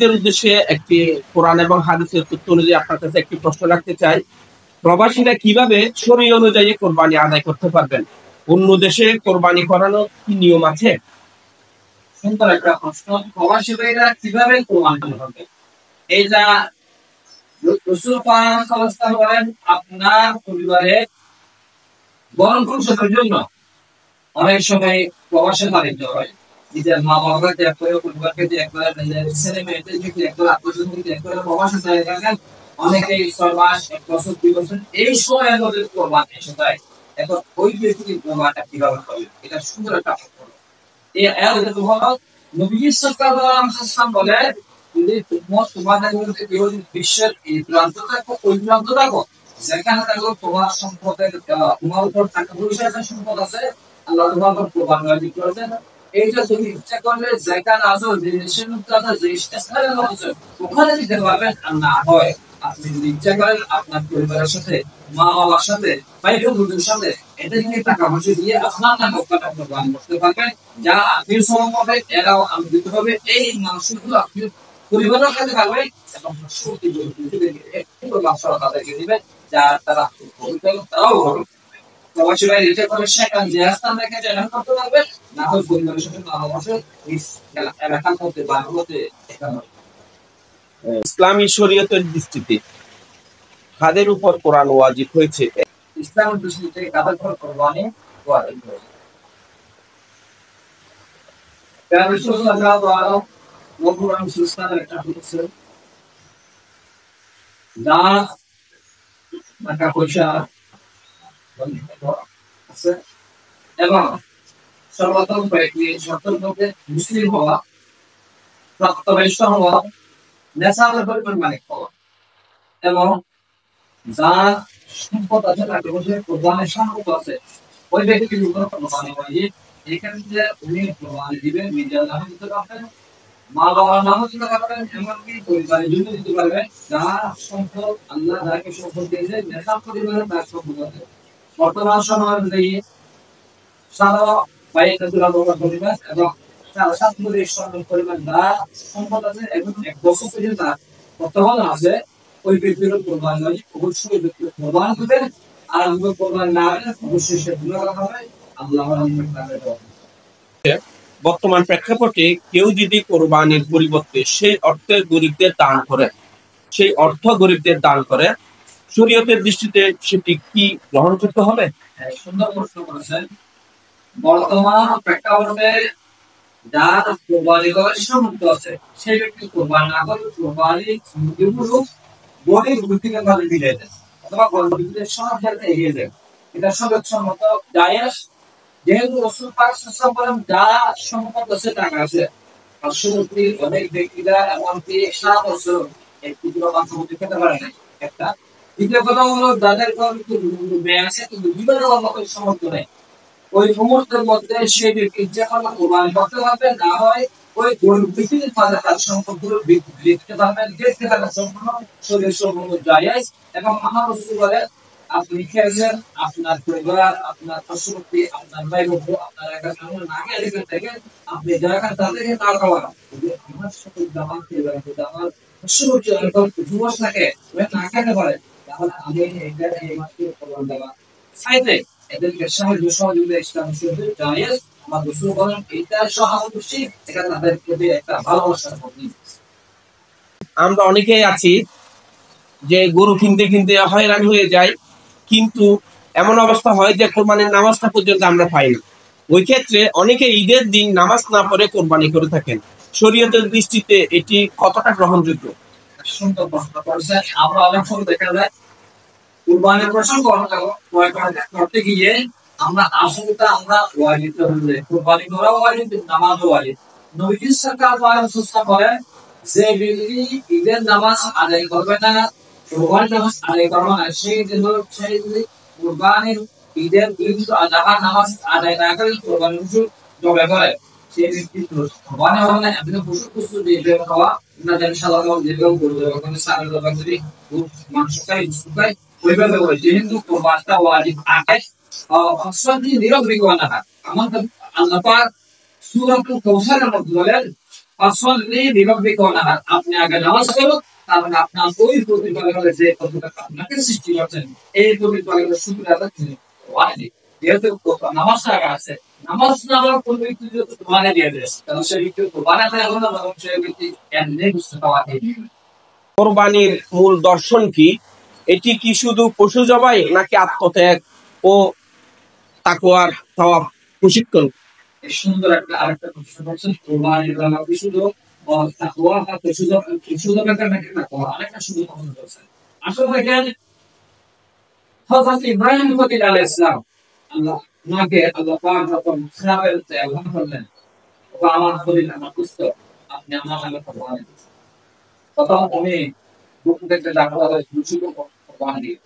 প্রবাসীদের উদ্দেশ্যে একটি কোরআন এবং হাদিসের তথ্য অনুযায়ী আপনার কাছে একটি প্রশ্ন রাখতে চাই। প্রবাসীরা কিভাবে শরীয়ত অনুযায়ী কোরবানি আদায় করতে পারবেন? অন্য দেশে কোরবানি করানোর কি নিয়ম আছে? সুন্দর একটা প্রশ্ন। প্রবাসী ভাইরা কিভাবে কোরবানি করবে? এইটা রাসূল পাক সাল্লাল্লাহু আলাইহি ওয়াসাল্লাম বলেন, আপনার পরিবারে বরণ পোষণের জন্য অনেক সময় প্রবাসে বাণিজ্য হয়। নিজের মা বাবাকে ত্যাগ করে, পরিবারকে ত্যাগ করে, নিজের ছেলে মেয়েদেরকে ত্যাগ করে, আত্মীয়স্বজনকে ত্যাগ করে প্রবাসে চলে গেলেন। অনেকেই 6 মাস, 1 বছর, 2 বছর এই সময়ের মধ্যে কোরবানি এসে যায়। এখন ওই ব্যক্তি কোরবানিটা কিভাবে করবে? এটা সুন্দর একটা প্রশ্ন। নবী সাল্লাল্লাহু আলাইহি ওয়াসাল্লাম বলেন, যদি তোমাদের মধ্যে কেউ বিশ্বের এই প্রান্ত থাকো, ওই প্রান্ত থাকো, যেখানে থাকো তোমার সম্পদের তোমার উপর টাকা পয়সা আছে, সম্পদ আছে, আল্লাহ তোমার উপর কোরবানি ওয়াজিব করেছেন। এইটা তুমি ইচ্ছা করলে যেখানে আছো, যে দেশের মধ্যে আছো, যে স্থানে আছো, ওখানে দিতে পারবেন। আর না হয় আপনি যদি ইচ্ছা করেন আপনার পরিবারের সাথে, মা বাবার সাথে, ভাই বন্ধুদের সাথে এদেরকে টাকা পয়সা দিয়ে আপনার নামে ওখানে কোরবানি করতে পারবেন। যা আপনি শ্রম হবে এরাও আনন্দিত হবে। এই মানুষগুলো আপনি পরিবারের সাথে পারবেন এবং সত্যি একটু ব্যবসা তাদেরকে দিবেন, যা তারা তারাও হবে। প্রবাসী ভাই রিটার করে সেখান যে স্থান রেখে জেনারেল করতে পারবেন, না হয় পরিবারের সাথে ভালোবাসে এলাকার মধ্যে বা মধ্যে ইসলামী শরীয়তের দৃষ্টিতে কাদের উপর কোরআন ওয়াজিব হয়েছে? ইসলামের দৃষ্টিতে কাদের উপর কোরবানি ওয়াজিব হয়েছে? রাসূল সাল্লাল্লাহু আলাইহি ওয়াসাল্লাম একটা বলেছে, যা টাকা পয়সা আছে এবং সর্বপ্রথম কয়েকটি শর্তের মধ্যে মুসলিম হওয়া, প্রাপ্তবয়স্ক হওয়া, নেশার পরিমাণ মালিক হওয়া এবং যার সম্পদ আছে, তাকে বসে কোরবানির সম্পদ আছে, ওই ব্যক্তির উপর কোরবানি ওয়াজিব। এখানে যে উনি কোরবানি দিবেন, নিজের নামে দিতে পারবেন, মা বাবার নামও দিতে পারবেন, এমনকি পরিবারের জন্য দিতে পারবেন। যার সম্পদ আল্লাহ যাকে সম্পদ দিয়েছে, নেশার পরিমাণে তার সম্পদ আছে। বর্তমান সময় অনুযায়ী সারা বাইরে পরিমাণ এবং সারা সাতপুরের সম্পদ পরিমাণ যা সম্পদ আছে এবং 1 বছর পর্যন্ত বর্তমান আছে, ওই ব্যক্তির কোরবানি ওয়াজিব। অবশ্যই ব্যক্তি কোরবানি দিবেন, আর যদি কোরবানি না দেন অবশ্যই সে গুনাহ হবে, আল্লাহর রহমতে। বর্তমান প্রেক্ষাপটে কেউ যদি কোরবানির পরিবর্তে সেই অর্থের গরিবদের দান করে, শরীয়তের দৃষ্টিতে সেটি কি গ্রহণযোগ্য হবে? সুন্দর প্রশ্ন করেছেন। বর্তমান প্রেক্ষাপটে যার কোরবানি করার সামর্থ্য আছে, সেই ব্যক্তি কোরবানি না করে কোরবানি মুরগিগুলো গরিব দুঃখীদের ভাবে বিলিয়ে দেন অথবা গরিবদের সব জায়গায় এগিয়ে দেন। এটা সর্বসম্মত জায়েজ। যেহেতু রাসূল পাক সাল্লাল্লাহু আলাইহি ওয়াসাল্লাম যা সম্পদ আছে, টাকা আছে, পার্শ্ববর্তী অনেক ব্যক্তিরা এমনকি 7 বছর একটি মাংস খেতে পারে না একটা। দ্বিতীয় কথা হলো, যাদের মেয়ে আছে কিন্তু বিবাহ মতো সামর্থ্য নেই, ওই মুহূর্তের মধ্যে সে ব্যক্তি যে কোনো কোরবানি করতে পারবে, না হয় ওই গরিব ব্যক্তির পাশে তার সম্পদগুলো বিক্রি পারবেন, দেখতে পারবেন। সম্পূর্ণ শরীর সম্পূর্ণ জায়েজ। এবং আমার রাসূল বলেন, আপনি খেয়েছেন, আপনার পরিবার, আপনার পার্শ্ববর্তী, আপনার ভাই বন্ধু, আপনার এলাকার না খেয়ে দেখে থেকে আপনি যারা খান তাদেরকে না খাওয়ান। যদি আমার সাথে জামাত খেয়ে যাবেন, যদি আমার পার্শ্ববর্তী এলাকার যুবক থাকে না খেতে পারে, তাহলে আমি এটা এই মাসে কোরবানি দেওয়া চাইতে এদেরকে সাহায্য সহযোগিতা ইসলাম জায়েজ। আমার রাসূল বলেন, এটা সহানুভূতি, এটা তাদের প্রতি একটা ভালোবাসার প্রতীক। আমরা অনেকেই আছি যে গরু কিনতে কিনতে হয়রান হয়ে যায়, কিন্তু এমন অবস্থা হয় যে কোরবানির নামাজটা পর্যন্ত আমরা পাই না। ওই ক্ষেত্রে অনেকে ঈদের দিন নামাজ না পড়ে কোরবানি করে থাকেন। শরীয়তের দৃষ্টিতে এটি কতটা গ্রহণযোগ্য? সুন্দর প্রশ্ন করেছেন। আমরা অনেক সময় দেখা যায় কুরবানির প্রসঙ্গ করতে গিয়ে আমরা আসলটা আমরা ওয়াজিব হলে কুরবানি করা ওয়াজিব, নামাজ ওয়াজিব। নবী সাল্লাল্লাহু আলাইহি ওয়াসাল্লাম বলেন, যে ব্যক্তি ঈদের নামাজ আদায় করবে না, কুরবানির নামাজ আদায় করবে না, সেই কুরবানির ঈদের আদায় নামাজ আদায় না করে কুরবানি পশু জবাই করে, সেই ব্যক্তি কুরবানি হবে না। আপনি পশু দিয়ে খাওয়া না জানি সাধারণ যেরকম করবে, ওখানে সারা জবাই করে মাংস খাই, খাই ওইভাবে করে। যেহেতু কোরবানিটা ওয়াজিব আগে অসদি নিরব রিওয়ানা, আমাদের আল্লাহ পাক সূরাতুল কাউসারের মধ্যে বলেন, ফাসল্লি লিরাব্বিকা ওয়ানহার, আপনি আগে নামাজ পড়ুন, তারপরে আপনার ওই প্রতিপালকের যে প্রতিপালক আপনাকে সৃষ্টি করেছেন এই প্রতিপালকের শুকর আদায় করুন। ওয়াজিব। যেহেতু নামাজটা আগে আছে, নামাজ না হওয়ার কোন ব্যক্তি যদি কোরবানি দিয়ে দেয়, তাহলে সে ব্যক্তি কোরবানি আদায় হলো না, বরং সে ব্যক্তি এমনি বুঝতে পাওয়া যায়। কোরবানির মূল দর্শন কি? এটি কি শুধু পশু জবাই নাকি আত্মত্যাগ ও তাকওয়ার সওয়াব প্রশিক্ষণ? এই সুন্দর একটা আরেকটা প্রশ্ন করছেন, কোরবানির বেলা কি শুধু তাকওয়া বা পশু জবাই নাকি তাকওয়া, আরেকটা শুধু প্রশ্ন করছেন। আসলে দেখেন, হযরত ইব্রাহিম খলিল আলাইহিস সালাম, আল্লাহ পাক যখন ইসরাফিল আল্লাহ করলেন, ও আমার খলিল, আমার পুত্র, আপনি আমার নামে কোরবানি দিন। তখন উনি বুক থেকে ডাকতে শুরু করলেন কোরবানি দিয়ে।